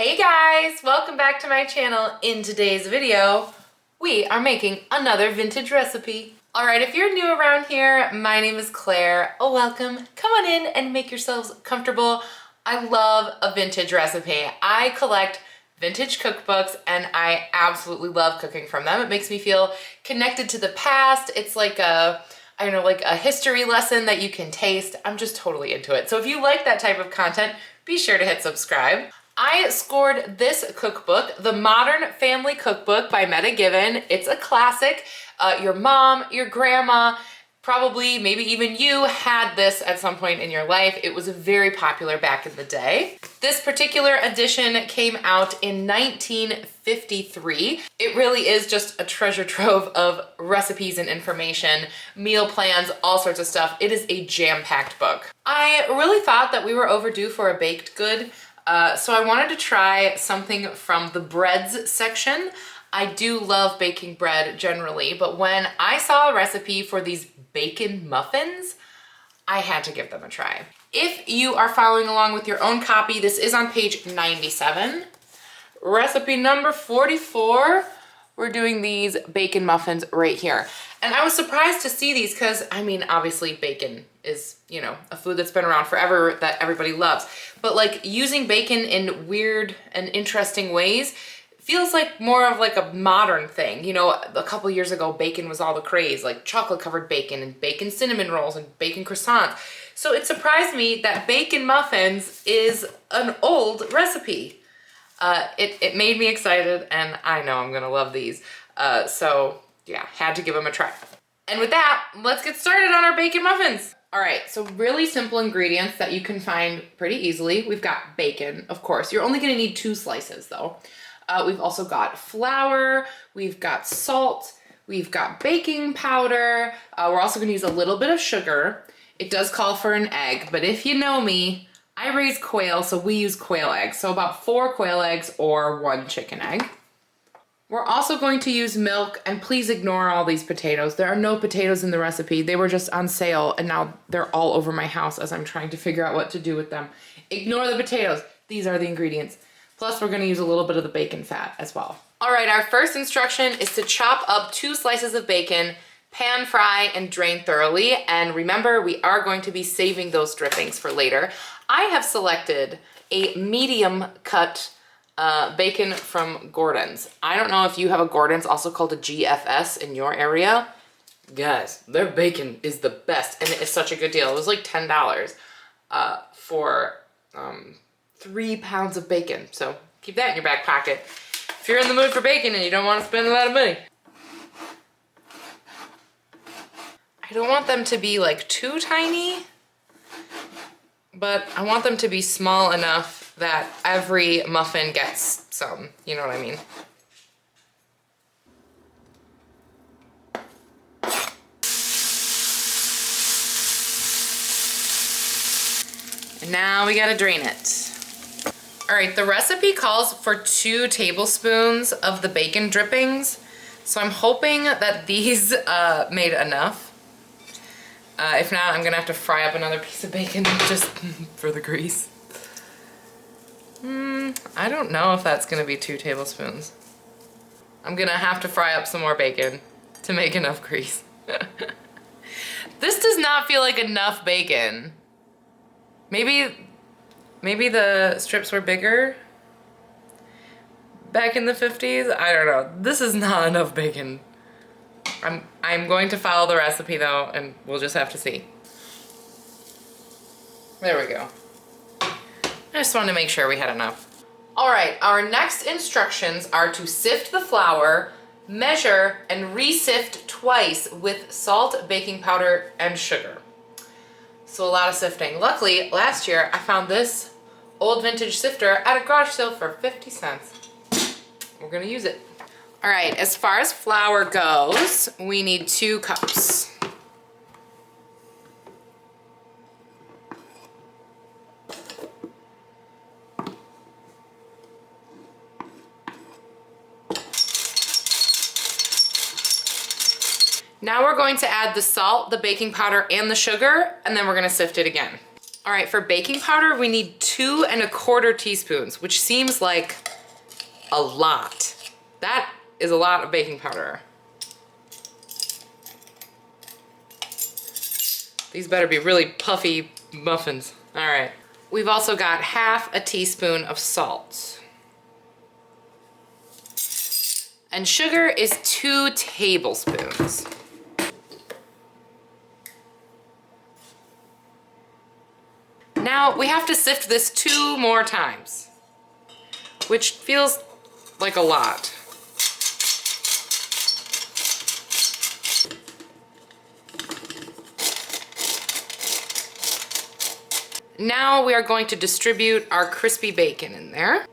Hey guys, welcome back to my channel. In today's video, we are making another vintage recipe. All right, if you're new around here, my name is Claire. Welcome. Come on in and make yourselves comfortable. I love a vintage recipe. I collect vintage cookbooks and I absolutely love cooking from them. It makes me feel connected to the past. It's like a history lesson that you can taste. I'm just totally into it. So if you like that type of content, be sure to hit subscribe. I scored this cookbook, the Modern Family Cookbook by Meta Given. It's a classic. Your mom, your grandma, probably maybe even you had this at some point in your life. It was very popular back in the day. This particular edition came out in 1953. It really is just a treasure trove of recipes and information, meal plans, all sorts of stuff. It is a jam-packed book. I really thought that we were overdue for a baked good. So I wanted to try something from the breads section. I do love baking bread generally, but when I saw a recipe for these bacon muffins, I had to give them a try. If you are following along with your own copy, this is on page 97. Recipe number 44, we're doing these bacon muffins right here. And I was surprised to see these because, I mean, obviously bacon is, you know, a food that's been around forever that everybody loves. But like using bacon in weird and interesting ways feels like more of like a modern thing. You know, a couple years ago, bacon was all the craze, like chocolate covered bacon and bacon cinnamon rolls and bacon croissants. So it surprised me that bacon muffins is an old recipe. It made me excited and I know I'm gonna love these. So yeah, had to give them a try. And with that, let's get started on our bacon muffins. All right, so really simple ingredients that you can find pretty easily. We've got bacon, of course. You're only gonna need 2 slices though. We've also got flour, we've got salt, we've got baking powder. We're also gonna use a little bit of sugar. It does call for an egg, but if you know me, I raise quail, so we use quail eggs. So about 4 quail eggs or 1 chicken egg. We're also going to use milk, and please ignore all these potatoes. There are no potatoes in the recipe. They were just on sale, and now they're all over my house as I'm trying to figure out what to do with them. Ignore the potatoes. These are the ingredients. Plus, we're gonna use a little bit of the bacon fat as well. All right, our first instruction is to chop up 2 slices of bacon, pan fry, and drain thoroughly. And remember, we are going to be saving those drippings for later. I have selected a medium cut bacon from Gordon's. I don't know if you have a Gordon's, also called a GFS, in your area. Guys, their bacon is the best, and it's such a good deal. It was like $10 for 3 pounds of bacon. So keep that in your back pocket if you're in the mood for bacon and you don't want to spend a lot of money. I don't want them to be like too tiny, but I want them to be small enough that every muffin gets some, you know what I mean? And now we gotta drain it. All right, the recipe calls for 2 tablespoons of the bacon drippings, so I'm hoping that these made enough. If not, I'm gonna have to fry up another piece of bacon just for the grease. I don't know if that's gonna be 2 tablespoons. I'm gonna have to fry up some more bacon to make enough grease. This does not feel like enough bacon. Maybe the strips were bigger back in the 50s. I don't know. This is not enough bacon. I'm going to follow the recipe though, and we'll just have to see. There we go. I just wanted to make sure we had enough. All right, our next instructions are to sift the flour, measure, and re-sift twice with salt, baking powder, and sugar. So a lot of sifting. Luckily, last year I found this old vintage sifter at a garage sale for 50 cents. We're gonna use it. All right, as far as flour goes, we need 2 cups. Now we're going to add the salt, the baking powder, and the sugar, and then we're gonna sift it again. All right, for baking powder, we need 2 2¼ teaspoons, which seems like a lot. That is a lot of baking powder. These better be really puffy muffins. All right. We've also got 1/2 teaspoon of salt. And sugar is 2 tablespoons. Now we have to sift this 2 more times, which feels like a lot. Now we are going to distribute our crispy bacon in there.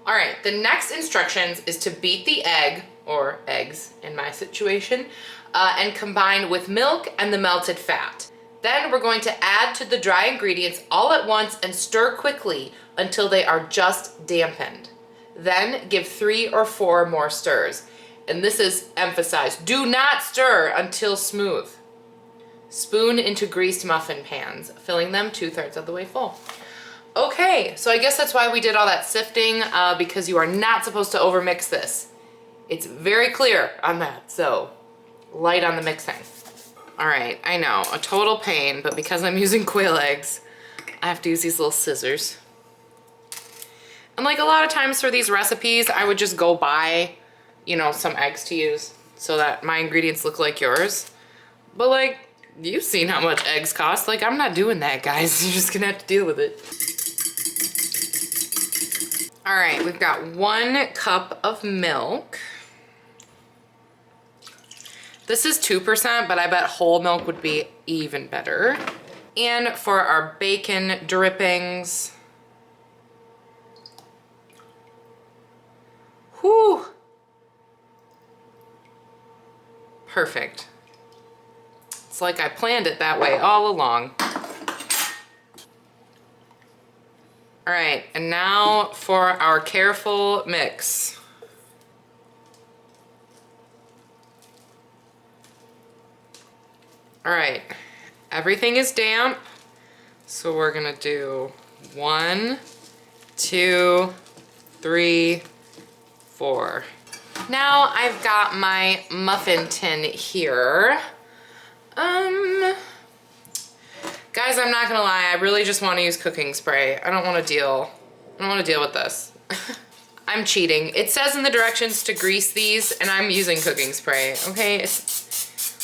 All right, the next instructions is to beat the egg, or eggs in my situation, and combine with milk and the melted fat. Then we're going to add to the dry ingredients all at once and stir quickly until they are just dampened. Then give 3 or 4 more stirs. And this is emphasized, do not stir until smooth. Spoon into greased muffin pans, filling them 2/3 of the way full. Okay, so I guess that's why we did all that sifting, because you are not supposed to overmix this. It's very clear on that, so light on the mixing. All right, I know, a total pain, but because I'm using quail eggs, I have to use these little scissors. And like a lot of times for these recipes, I would just go buy, you know, some eggs to use so that my ingredients look like yours. But like, you've seen how much eggs cost. Like, I'm not doing that, guys. You're just gonna have to deal with it. All right, we've got 1 cup of milk. This is 2%, but I bet whole milk would be even better. And for our bacon drippings, whew, perfect. It's like I planned it that way all along. All right, and now for our careful mix. All right, everything is damp, so we're gonna do 1, 2, 3, 4. Now I've got my muffin tin here. Guys, I'm not gonna lie, I really just want to use cooking spray. I don't want to deal with this. I'm cheating. It says in the directions to grease these, and I'm using cooking spray, okay?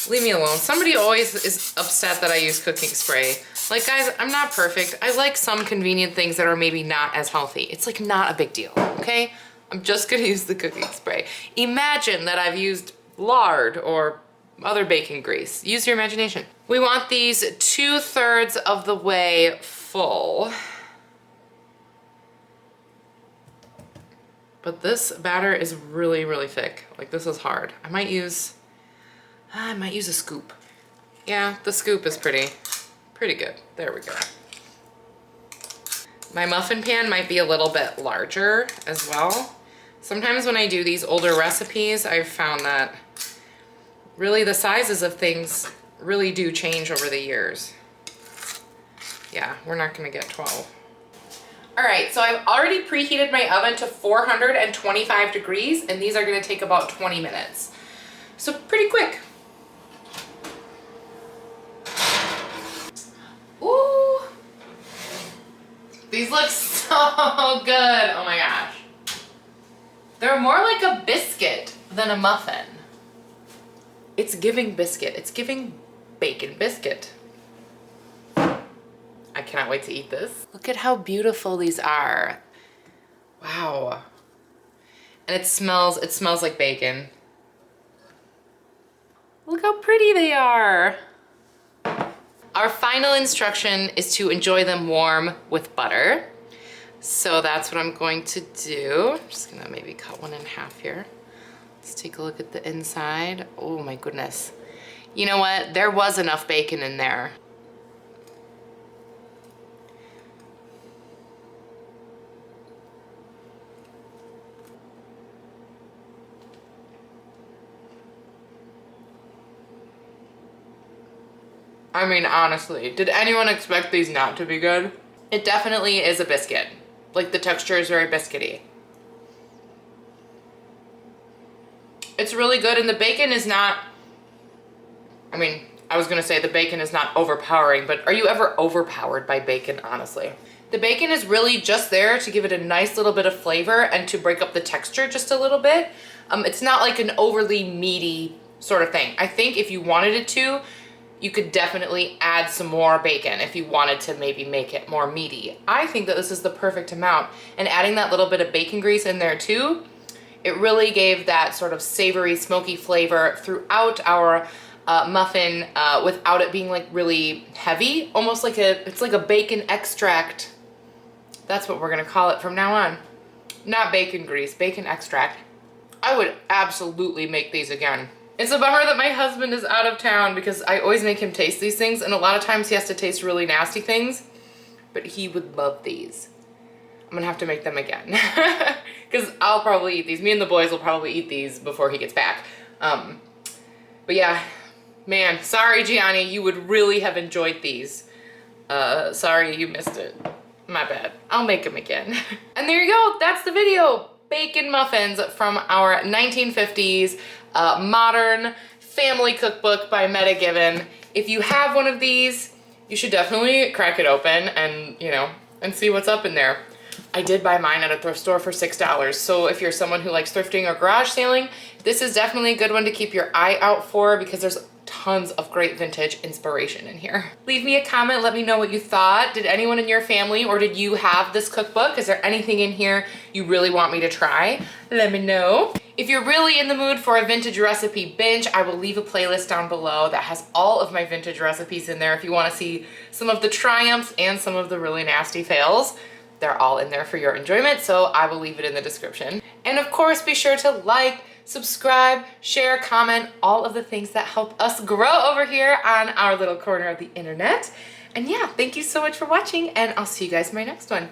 Leave me alone. Somebody always is upset that I use cooking spray. Like, guys, I'm not perfect. I like some convenient things that are maybe not as healthy. It's like not a big deal, okay? I'm just gonna use the cooking spray. Imagine that I've used lard or other baking grease. Use your imagination. We want these 2/3 of the way full. But this batter is really, really thick. Like, this is hard. I might use a scoop. Yeah, the scoop is pretty good. There we go. My muffin pan might be a little bit larger as well. Sometimes when I do these older recipes, I've found that really the sizes of things really do change over the years. Yeah, we're not gonna get 12. All right, so I've already preheated my oven to 425 degrees, and these are gonna take about 20 minutes. So pretty quick. Ooh, these look so good, oh my gosh. They're more like a biscuit than a muffin. It's giving biscuit. It's giving bacon biscuit. I cannot wait to eat this. Look at how beautiful these are. Wow. And it smells like bacon. Look how pretty they are. Our final instruction is to enjoy them warm with butter. So that's what I'm going to do. I'm just gonna maybe cut one in half here. Let's take a look at the inside. Oh my goodness. You know what? There was enough bacon in there. I mean, honestly, did anyone expect these not to be good? It definitely is a biscuit. Like, the texture is very biscuity. It's really good, and the bacon is not, I mean, I was gonna say the bacon is not overpowering, but are you ever overpowered by bacon, honestly? The bacon is really just there to give it a nice little bit of flavor and to break up the texture just a little bit. It's not like an overly meaty sort of thing. I think if you wanted it to, you could definitely add some more bacon if you wanted to maybe make it more meaty. I think that this is the perfect amount, and adding that little bit of bacon grease in there too, it really gave that sort of savory, smoky flavor throughout our muffin without it being like really heavy. Almost like it's like a bacon extract. That's what we're gonna call it from now on. Not bacon grease, bacon extract. I would absolutely make these again. It's a bummer that my husband is out of town because I always make him taste these things, and a lot of times he has to taste really nasty things, but he would love these. I'm gonna have to make them again because I'll probably eat these. Me and the boys will probably eat these before he gets back. But yeah, man, sorry Gianni, you would really have enjoyed these. Sorry you missed it. My bad. I'll make them again. And there you go, that's the video. Bacon muffins from our 1950s Modern Family Cookbook by Meta Given. If you have one of these, you should definitely crack it open and, you know, and see what's up in there. I did buy mine at a thrift store for $6. So if you're someone who likes thrifting or garage sailing, this is definitely a good one to keep your eye out for because there's tons of great vintage inspiration in here. Leave me a comment, let me know what you thought. Did anyone in your family or did you have this cookbook? Is there anything in here you really want me to try? Let me know. If you're really in the mood for a vintage recipe binge, I will leave a playlist down below that has all of my vintage recipes in there if you want to see some of the triumphs and some of the really nasty fails. They're all in there for your enjoyment, so I will leave it in the description. And of course, be sure to like, subscribe, share, comment, all of the things that help us grow over here on our little corner of the internet. And yeah, thank you so much for watching, and I'll see you guys in my next one.